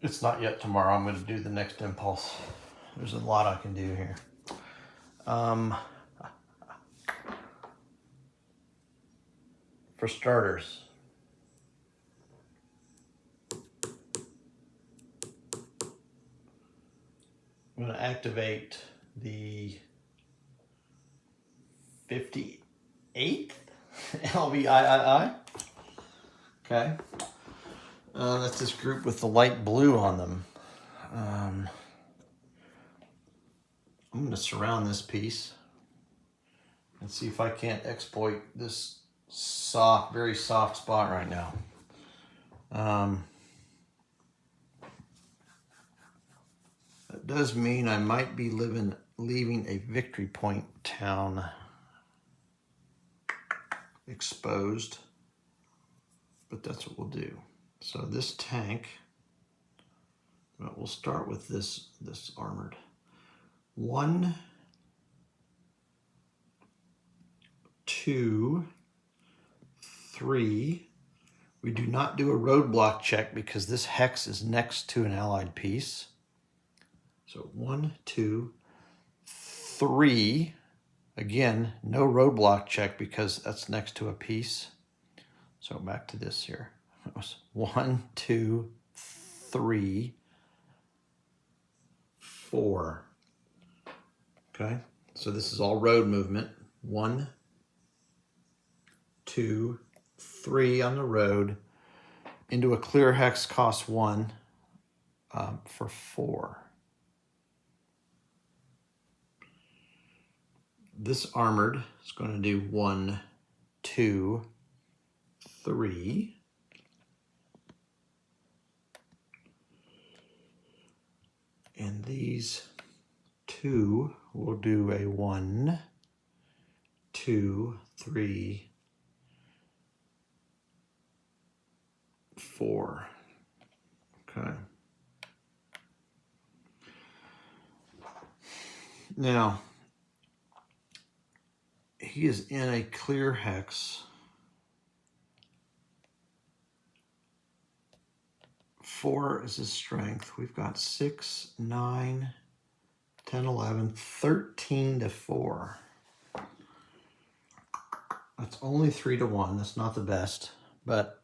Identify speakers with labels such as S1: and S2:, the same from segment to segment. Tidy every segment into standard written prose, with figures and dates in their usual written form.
S1: It's not yet tomorrow. I'm going to do the next impulse. There's a lot I can do here. For starters, I'm going to activate the 58th LVIII. Okay. That's this group with the light blue on them. I'm going to surround this piece and see if I can't exploit this soft, very soft spot right now. That does mean I might be leaving a victory point town exposed, but that's what we'll do. So this tank, well, we'll start with this armored. 1, 2, 3. We do not do a roadblock check because this hex is next to an allied piece. So 1, 2, 3. Again, no roadblock check because that's next to a piece. So back to this here. It was 1, 2, 3, 4. Okay, so this is all road movement. 1, 2, 3 on the road. Into a clear hex costs 1 for 4. This armored is going to do 1, 2, 3. And these 2 will do a 1, 2, 3, 4. Okay. Now, he is in a clear hex. 4 is his strength. We've got 6, 9, 10, 11, 13 to 4. That's only 3 to 1. That's not the best, but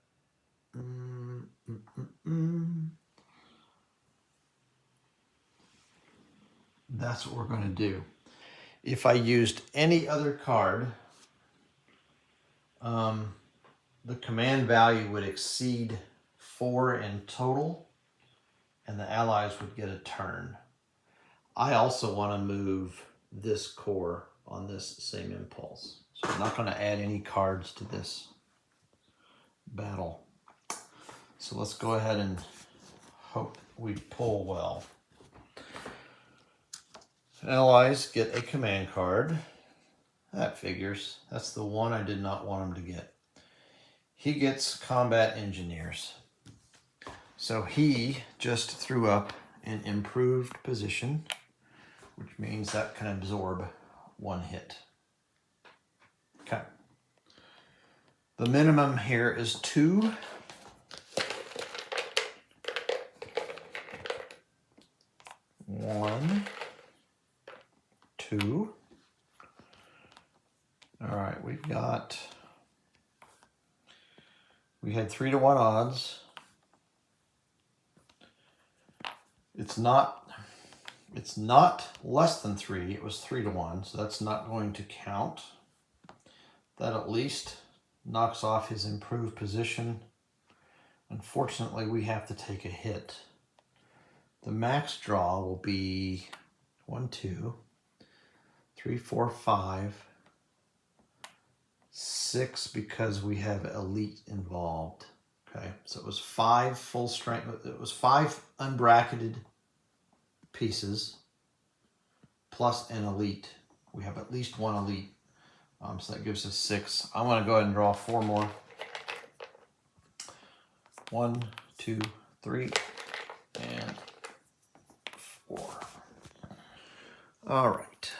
S1: that's what we're going to do. If I used any other card, the command value would exceed 4 in total, and the allies would get a turn. I also want to move this corps on this same impulse. So I'm not going to add any cards to this battle. So let's go ahead and hope we pull well. Allies get a command card. That figures. That's the one I did not want him to get. He gets combat engineers. So he just threw up an improved position, which means that can absorb 1 hit. Okay. The minimum here is 2. One, 2. All right, we had 3 to 1 odds. It's not less than 3. It was 3 to 1, so that's not going to count. That at least knocks off his improved position. Unfortunately, we have to take a hit. The max draw will be 1, 2, 3, 4, 5, 6 because we have elite involved. Okay, so it was 5 full strength. It was 5 unbracketed pieces plus an elite. We have at least 1 elite, so that gives us 6. I'm going to go ahead and draw 4 more. 1, 2, 3, and 4. All right.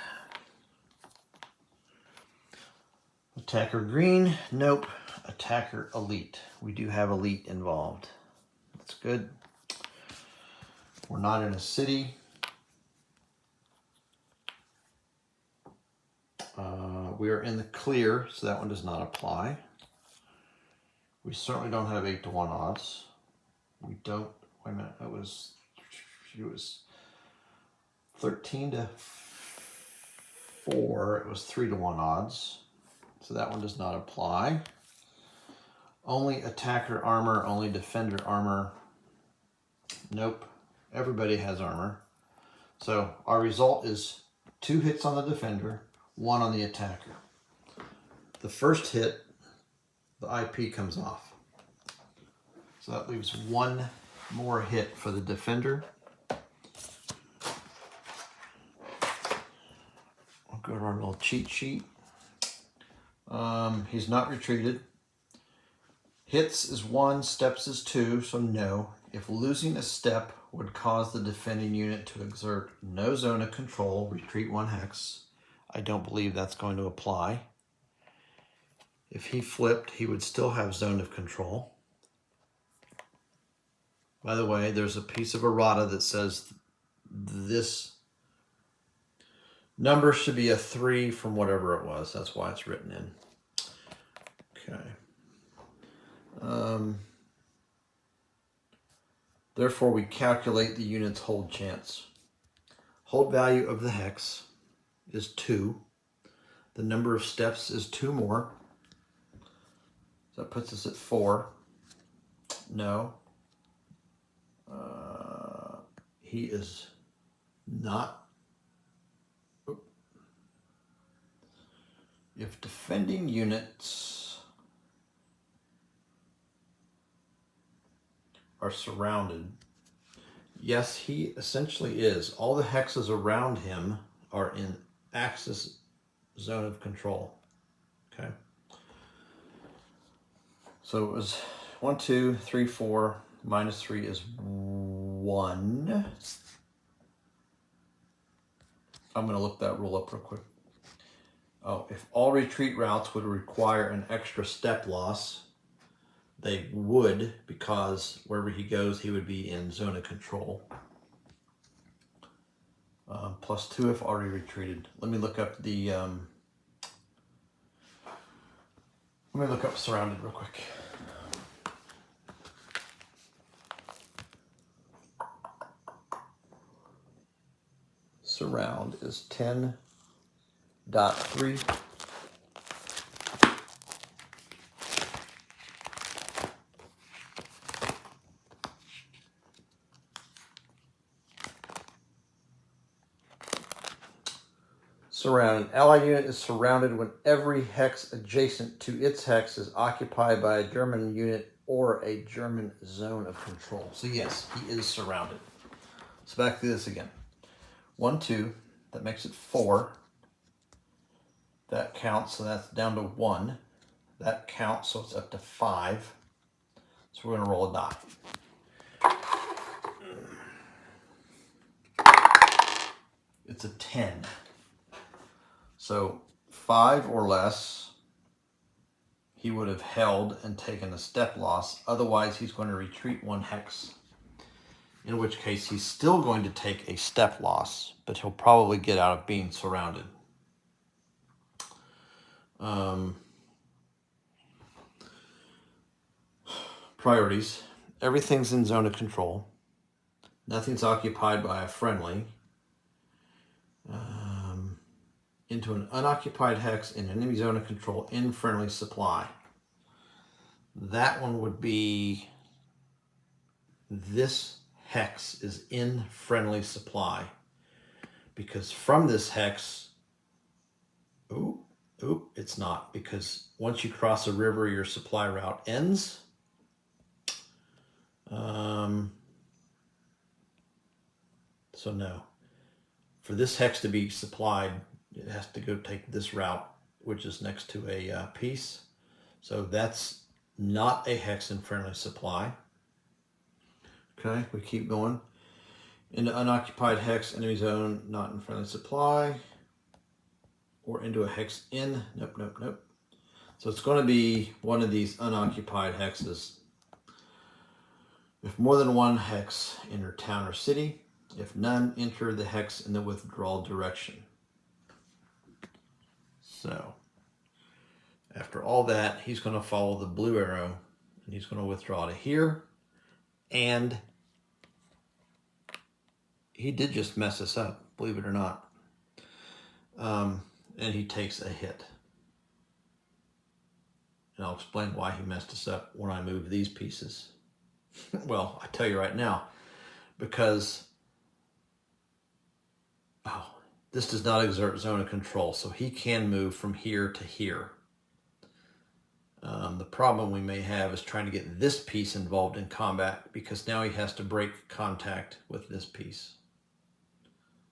S1: Attacker green, nope. Attacker elite. We do have elite involved. That's good. We're not in a city. We are in the clear, so that one does not apply. We certainly don't have 8-to-1 odds. We don't, wait a minute, she was 13-4, it was 3-to-1 odds. So that one does not apply. Only attacker armor, only defender armor. Nope, everybody has armor. So our result is 2 hits on the defender, 1 on the attacker. The first hit, the IP comes off. So that leaves 1 more hit for the defender. I'll go to our little cheat sheet. He's not retreated. Hits is 1, steps is 2, so no. If losing a step would cause the defending unit to exert no zone of control, retreat 1 hex. I don't believe that's going to apply. If he flipped, he would still have zone of control. By the way, there's a piece of errata that says this number should be a 3 from whatever it was. That's why it's written in. Okay. Therefore, we calculate the unit's hold chance. Hold value of the hex is 2. The number of steps is 2 more. So that puts us at 4. No. He is not. If defending units are surrounded, yes, he essentially is. All the hexes around him are in axis zone of control. Okay. So it was 1, 2, 3, 4. Minus 3 is 1. I'm going to look that rule up real quick. Oh, if all retreat routes would require an extra step loss, they would, because wherever he goes, he would be in zone of control. Plus 2 if already retreated. Let me look up the. Let me look up surrounded real quick. Surround is 10.3. Surrounded. Allied unit is surrounded when every hex adjacent to its hex is occupied by a German unit or a German zone of control. So yes, he is surrounded. So back to this again. 1, 2, that makes it 4. That counts, so that's down to 1. That counts, so it's up to 5. So we're going to roll a die. It's a 10. So 5 or less, he would have held and taken a step loss. Otherwise, he's going to retreat 1 hex. In which case, he's still going to take a step loss, but he'll probably get out of being surrounded. Priorities. Everything's in zone of control. Nothing's occupied by a friendly. Into an unoccupied hex in enemy zone of control in friendly supply. That one would be this hex is in friendly supply, because from this hex, it's not, because once you cross a river, your supply route ends. So no, for this hex to be supplied, it has to go take this route, which is next to a piece. So that's not a hex in friendly supply. Okay, we keep going. Into unoccupied hex, enemy zone, not in friendly supply. Or into a hex in, nope. So it's going to be one of these unoccupied hexes. If more than one hex enter town or city, if none, enter the hex in the withdrawal direction. So after all that, he's going to follow the blue arrow and he's going to withdraw to here. And he did just mess us up, believe it or not. And he takes a hit. And I'll explain why he messed us up when I move these pieces. Well, I tell you right now, because this does not exert zone of control, so he can move from here to here. The problem we may have is trying to get this piece involved in combat, because now he has to break contact with this piece.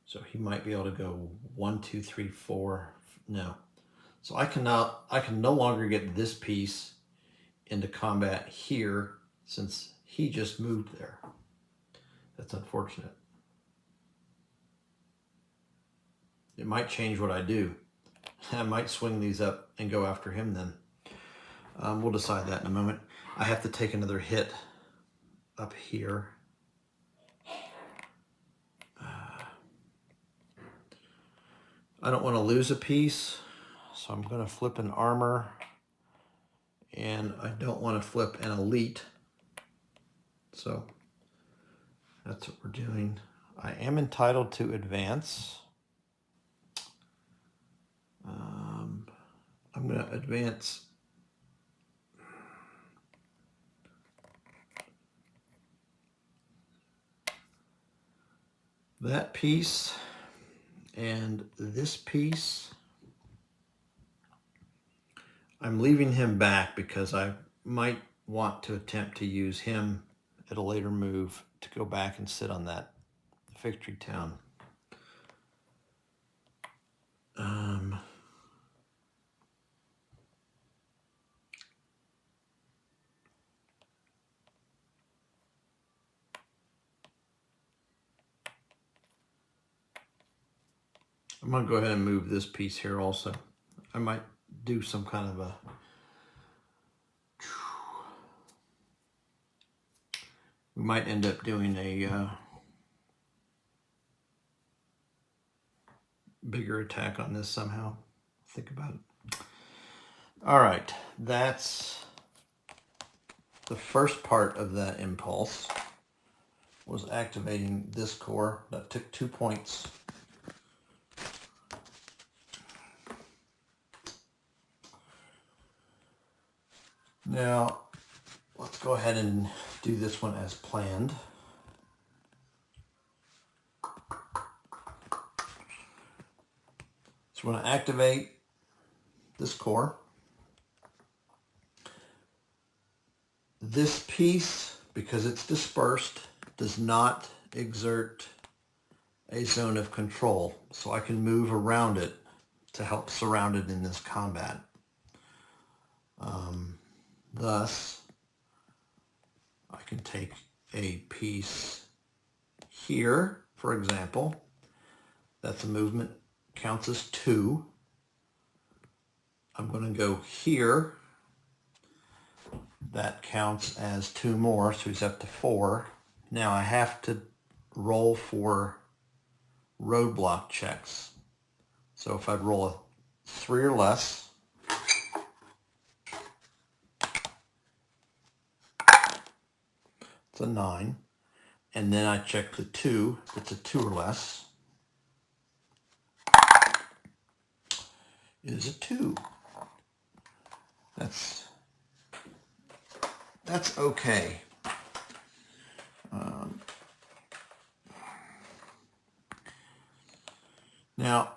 S1: So he might be able to go 1, 2, 3, 4. No. So I can no longer get this piece into combat here since he just moved there. That's unfortunate. It might change what I do. I might swing these up and go after him then. We'll decide that in a moment. I have to take another hit up here. I don't want to lose a piece, so I'm going to flip an armor, and I don't want to flip an elite. So that's what we're doing. I am entitled to advance. I'm going to advance that piece and this piece. I'm leaving him back because I might want to attempt to use him at a later move to go back and sit on that victory town. I'm going to go ahead and move this piece here also. I might do some kind of a... We might end up doing a bigger attack on this somehow. Think about it. All right, that's the first part of that impulse, was activating this core. That took 2 points. Now, let's go ahead and do this one as planned. So we're going to activate this core. This piece, because it's dispersed, does not exert a zone of control, so I can move around it to help surround it in this combat. Thus, I can take a piece here, for example. That's a movement, counts as 2. I'm going to go here. That counts as 2 more, so he's up to 4. Now I have to roll for roadblock checks. So if I roll a 3 or less, it's a 9. And then I check the 2, it's a 2 or less, is a 2. That's okay. Now,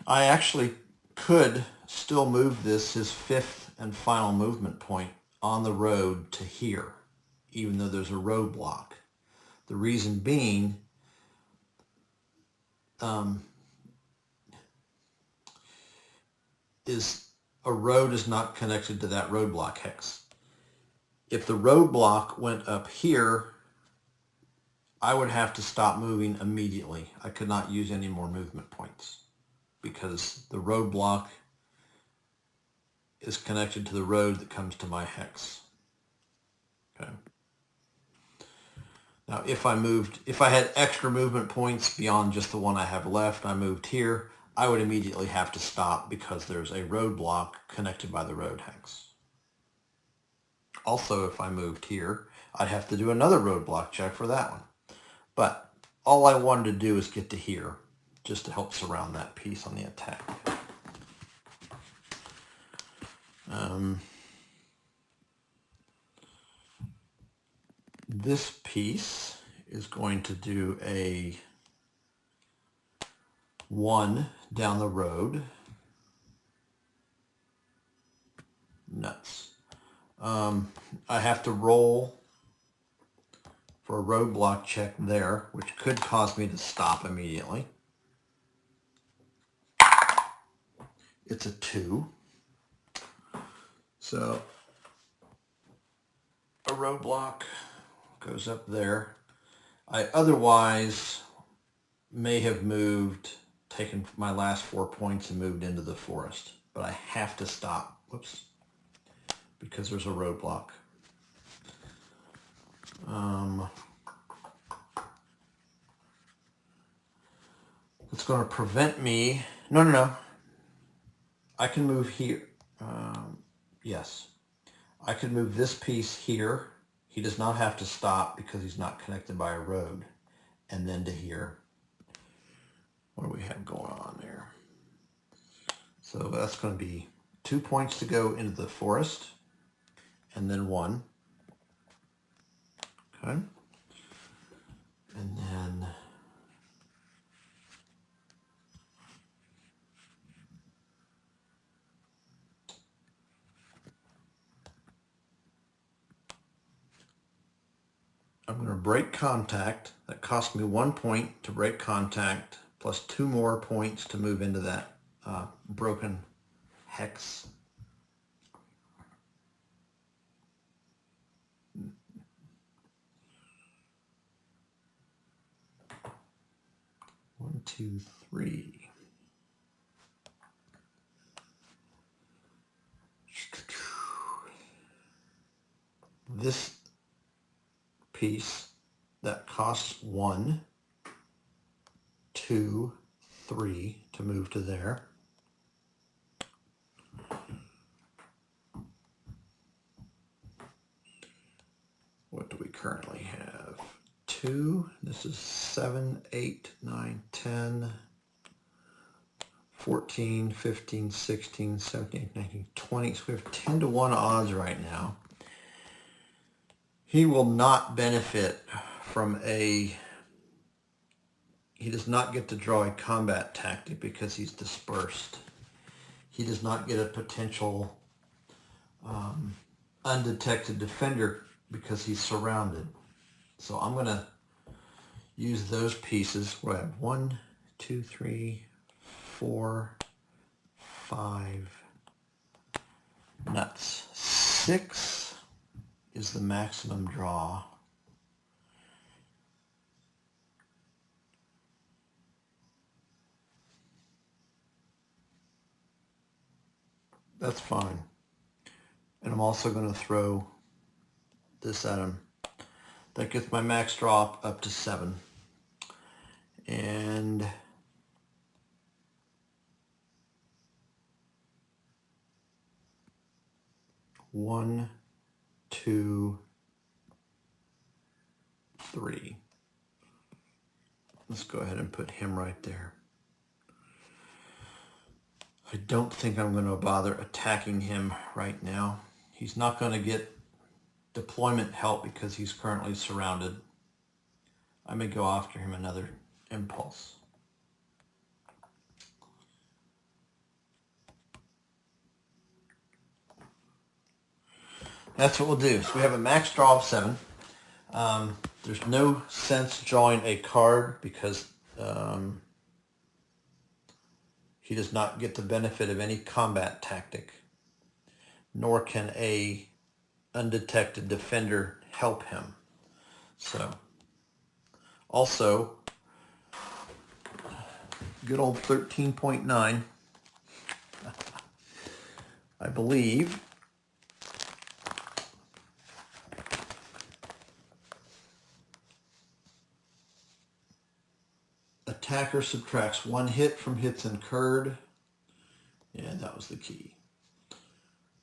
S1: I actually could still move this, his 5th and final movement point, on the road to here, even though there's a roadblock. The reason being, is a road is not connected to that roadblock hex. If the roadblock went up here, I would have to stop moving immediately. I could not use any more movement points because the roadblock is connected to the road that comes to my hex. Okay. Now, if I had extra movement points beyond just the one I have left, I moved here, I would immediately have to stop because there's a roadblock connected by the road hex. Also, if I moved here, I'd have to do another roadblock check for that one. But all I wanted to do is get to here, just to help surround that piece on the attack. This piece is going to do a 1 down the road. Nuts. I have to roll for a roadblock check there, which could cause me to stop immediately. It's a 2. So a roadblock goes up there. I otherwise may have moved, taken my last 4 points and moved into the forest, but I have to stop. Whoops. Because there's a roadblock. It's going to prevent me. No. I can move here. Yes. I can move this piece here. He does not have to stop because he's not connected by a road. And then to here. What do we have going on there? So that's going to be 2 points to go into the forest. And then 1. Okay. And then I'm going to break contact. That cost me 1 point to break contact, plus 2 more points to move into that broken hex. One, two, three. This piece that costs 1, 2, 3 to move to there. What do we currently have? 2. This is 7, 8, 9, 10, 14, 15, 16, 17, 19, 20. So we have 10 to 1 odds right now. He will not benefit from he does not get to draw a combat tactic because he's dispersed. He does not get a potential undetected defender because he's surrounded. So I'm going to use those pieces. We have 1, 2, 3, 4, 5. Nuts. 6 is the maximum draw. That's fine. And I'm also going to throw this at him. That gets my max draw up to 7. And one, 2, 3. Let's go ahead and put him right there. I don't think I'm going to bother attacking him right now. He's not going to get deployment help because he's currently surrounded. I may go after him another impulse. That's what we'll do. So we have a max draw of 7. There's no sense drawing a card because he does not get the benefit of any combat tactic, nor can a undetected defender help him. So, also, good old 13.9, I believe, Attacker subtracts 1 hit from hits incurred. Yeah, that was the key.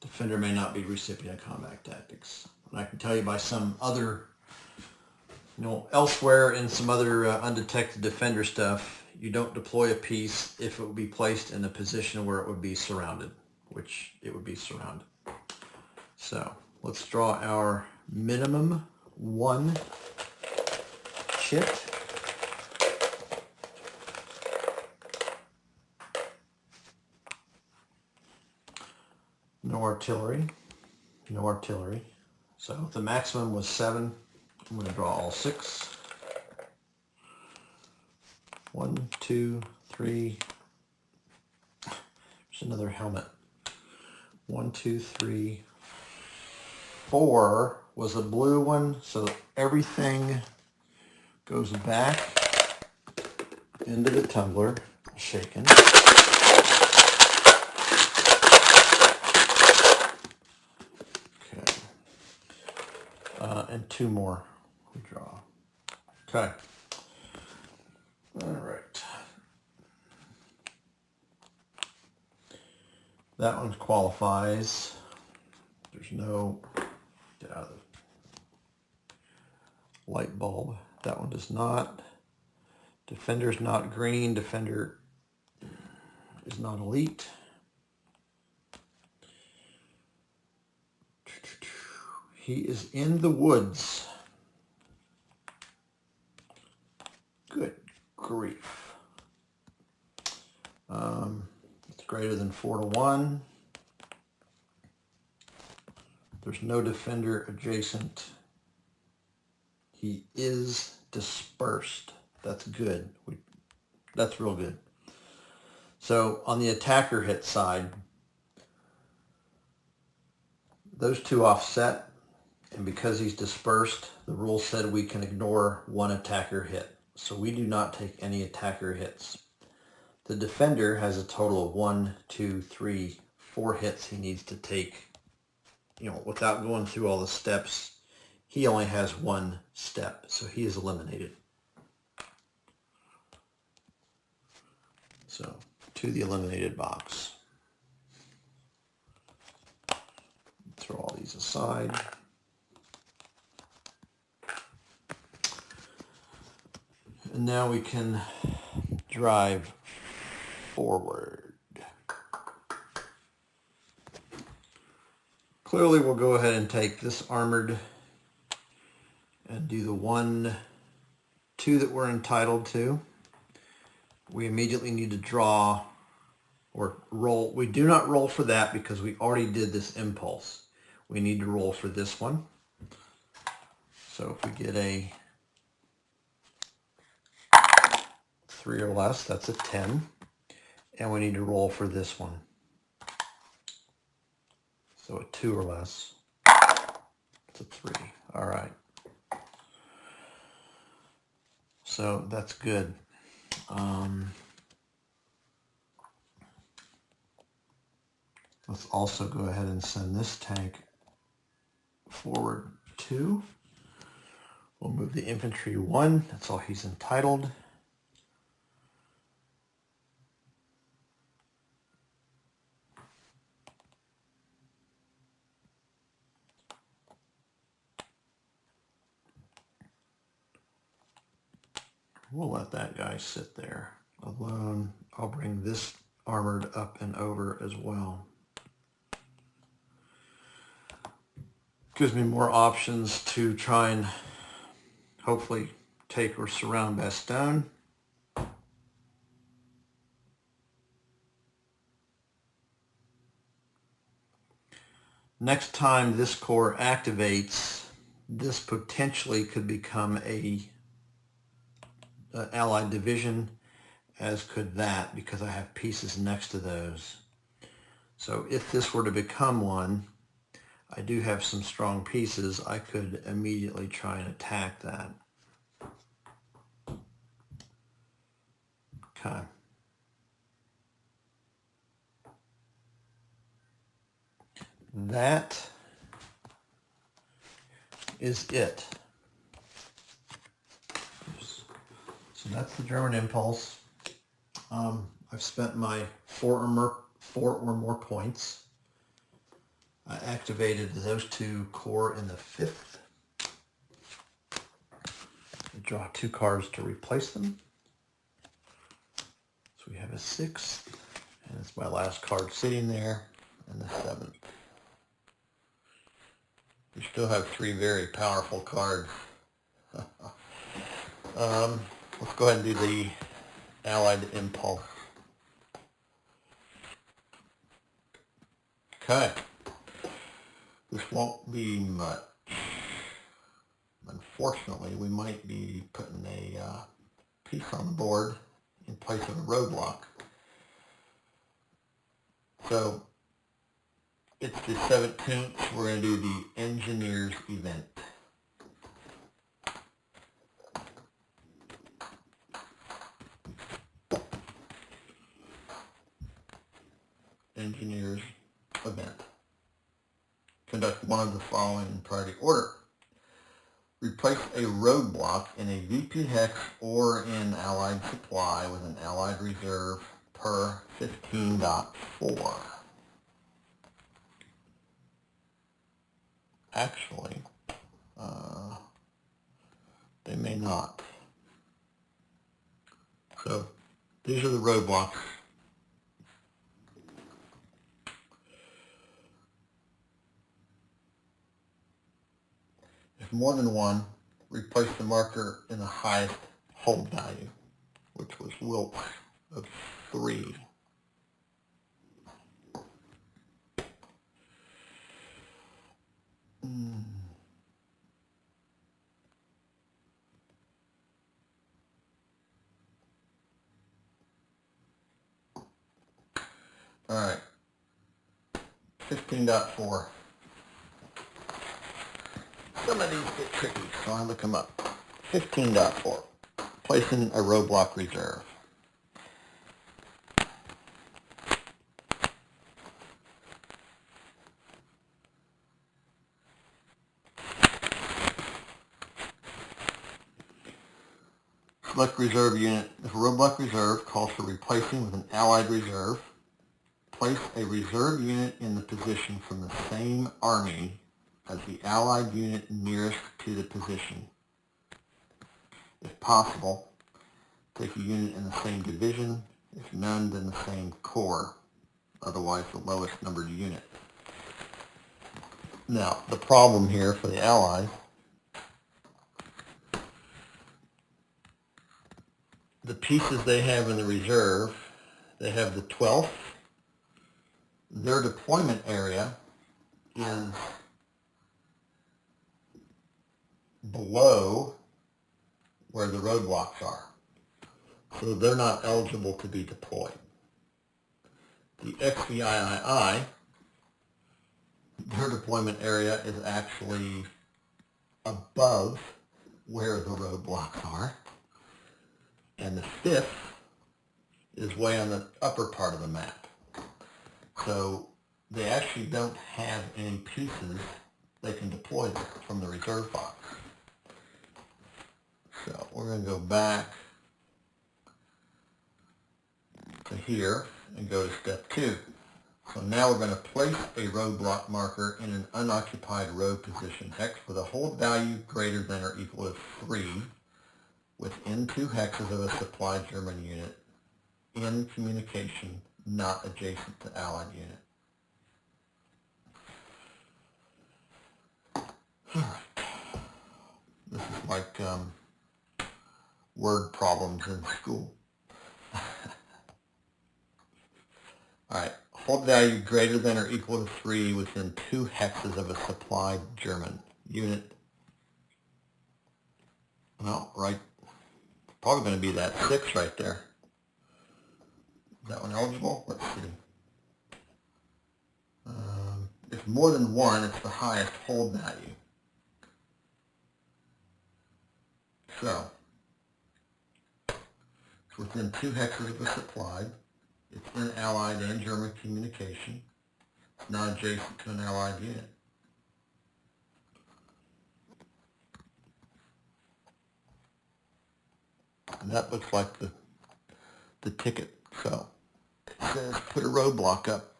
S1: Defender may not be recipient of combat tactics. And I can tell you by some other, elsewhere in some other undetected defender stuff, you don't deploy a piece if it would be placed in a position where it would be surrounded, which it would be surrounded. So let's draw our minimum 1 chit. No artillery. No artillery. So the maximum was 7. I'm going to draw all 6. 1, 2, 3. There's another helmet. 1, 2, 3, 4 was a blue one, so everything goes back into the tumbler, shaken. Okay. And 2 more we draw. Okay. All right. That one qualifies. There's no, get out of the light bulb. That one does not. Defender's not green. Defender is not elite. He is in the woods. Good grief. It's greater than 4-1. There's no defender adjacent. He is dispersed. That's good. That's real good. So on the attacker hit side, those 2 offset, and because he's dispersed, the rule said we can ignore 1 attacker hit. So we do not take any attacker hits. The defender has a total of 1, 2, 3, 4 hits he needs to take. Without going through all the steps, he only has 1 step, so he is eliminated. So, to the eliminated box. Throw all these aside. And now we can drive forward. Clearly we'll go ahead and take this armored and do the 1, 2 that we're entitled to. We immediately need to draw or roll. We do not roll for that because we already did this impulse. We need to roll for this one. So if we get a 3 or less, that's a 10. And we need to roll for this one. So a 2 or less, it's a 3. All right. So that's good. Let's also go ahead and send this tank forward 2. We'll move the infantry 1. That's all he's entitled. We'll let that guy sit there alone. I'll bring this armored up and over as well. Gives me more options to try and hopefully take or surround Bastogne. Next time this corps activates, this potentially could become an Allied division, as could that, because I have pieces next to those. So if this were to become one, I do have some strong pieces. I could immediately try and attack that. Okay. That is it. Oops. So that's the German Impulse. I've spent my 4 or more points. I activated those 2 corps in the 5th. I draw 2 cards to replace them. So we have a 6th, and it's my last card sitting there, and the 7th. We still have 3 very powerful cards. Let's go ahead and do the Allied Impulse. Okay. This won't be much. Unfortunately, we might be putting a piece on the board in place of a roadblock. So, it's the 17th. We're going to do the Engineers event. Engineers event. Conduct one of the following in priority order. Replace a roadblock in a VP hex or in Allied supply with an Allied reserve per 15.4. Actually, they may not. So these are the roadblocks. If more than one, replace the marker in the highest hold value, which was Wilkes of 3. All right, 15.4. Some of these get tricky, so I look them up. 15.4, placing a roadblock reserve. Select reserve unit. If a roadblock reserve calls for replacing with an Allied reserve, place a reserve unit in the position from the same army as the Allied unit nearest to the position. If possible, take a unit in the same division. If none, then the same corps. Otherwise, the lowest numbered unit. Now, the problem here for the Allies, the pieces they have in the reserve, they have the 12th. Their deployment area is below where the roadblocks are. So they're not eligible to be deployed. The XVIII, their deployment area is actually above where the roadblocks are. And the 5th is way on the upper part of the map. So they actually don't have any pieces they can deploy there from the reserve box. So we're going to go back to here and go to step 2. So now we're going to place a roadblock marker in an unoccupied road position hex with a hold value greater than or equal to 3 within 2 hexes of a supplied German unit in communication, not adjacent to Allied unit. All right. This is like word problems in school. All right. Hold value greater than or equal to 3 within 2 hexes of a supplied German unit. Well, right. Probably going to be that 6 right there. Is that one eligible? Let's see. If more than 1, it's the highest hold value. So, it's within 2 hexes of a supplied. It's in Allied and German communication. It's not adjacent to an Allied unit.
S2: And that looks like the ticket. So it says put a roadblock up.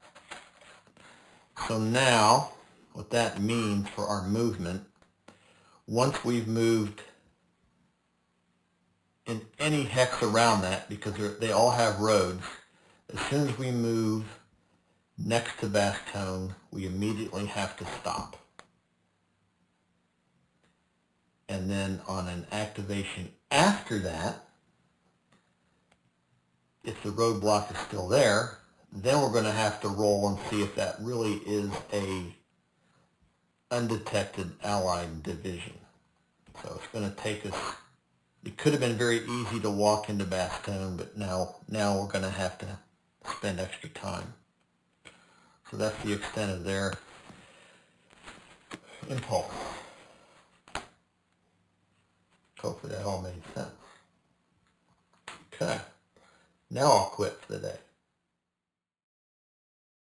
S2: So now what that means for our movement, once we've moved in any hex around that, because they all have roads, as soon as we move next to Bastogne, we immediately have to stop. And then on an activation after that, if the roadblock is still there, then we're going to have to roll and see if that really is a undetected Allied division. So it's going to take us, it could have been very easy to walk into Bastogne, but now we're going to have to spend extra time. So that's the extent of their impulse. Hopefully that all made sense. Okay, now I'll quit for the day.